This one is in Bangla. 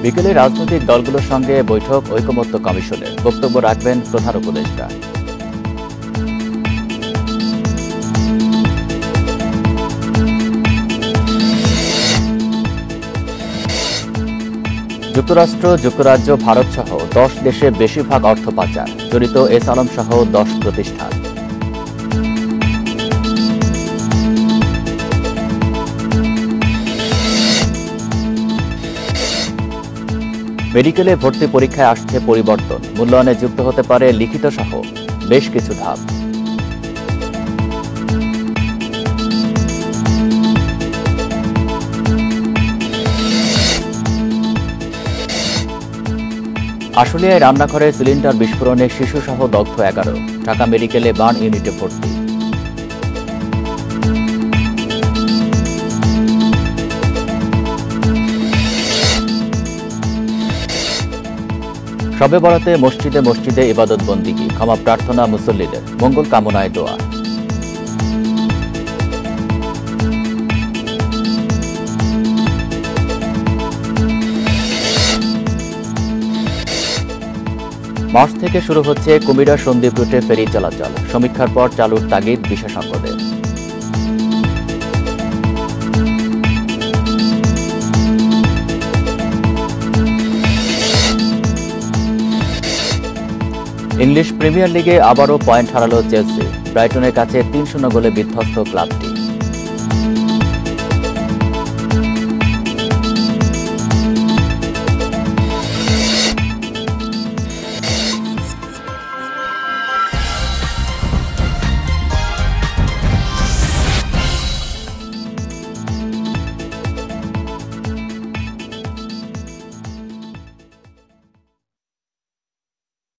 বিকেলে রাজনৈতিক দলগুলোর সঙ্গে বৈঠক ঐকমত্য কমিশনের। বক্তব্য রাখবেন প্রধান উপদেষ্টা। যুক্তরাষ্ট্র, যুক্তরাজ্য, ভারতসহ 10 দেশে বেশিরভাগ অর্থ পাচার, জড়িত এস আলম সহ 10 প্রতিষ্ঠান। মেডিকেলে ভর্তি পরীক্ষায় আসছে পরিবর্তন, মূল্যায়নে যুক্ত হতে পারে লিখিত সহ বেশ কিছু ধাপ। আশুলিয়ায় রান্নাঘরে সিলিন্ডার বিস্ফোরণে শিশুসহ দগ্ধ 11। ঢাকা মেডিকেলে বার্ন ইউনিটে ভর্তি। শবে বরাতে মসজিদে মসজিদে ইবাদত বন্দিগি, ক্ষমা প্রার্থনা মুসল্লিদের, মঙ্গল কামনায় দোয়া। মার্চ থেকে শুরু হচ্ছে কুমিরা সন্দ্বীপ রুটে ফেরি চলাচল, সমীক্ষার পর চালুর তাগিদ বিশেষজ্ঞদের। ইংলিশ প্রিমিয়ার লিগে আবারও পয়েন্ট হারালো চেলসি, ব্রাইটনের কাছে 3-0 গোলে বিধ্বস্ত ক্লাবটি।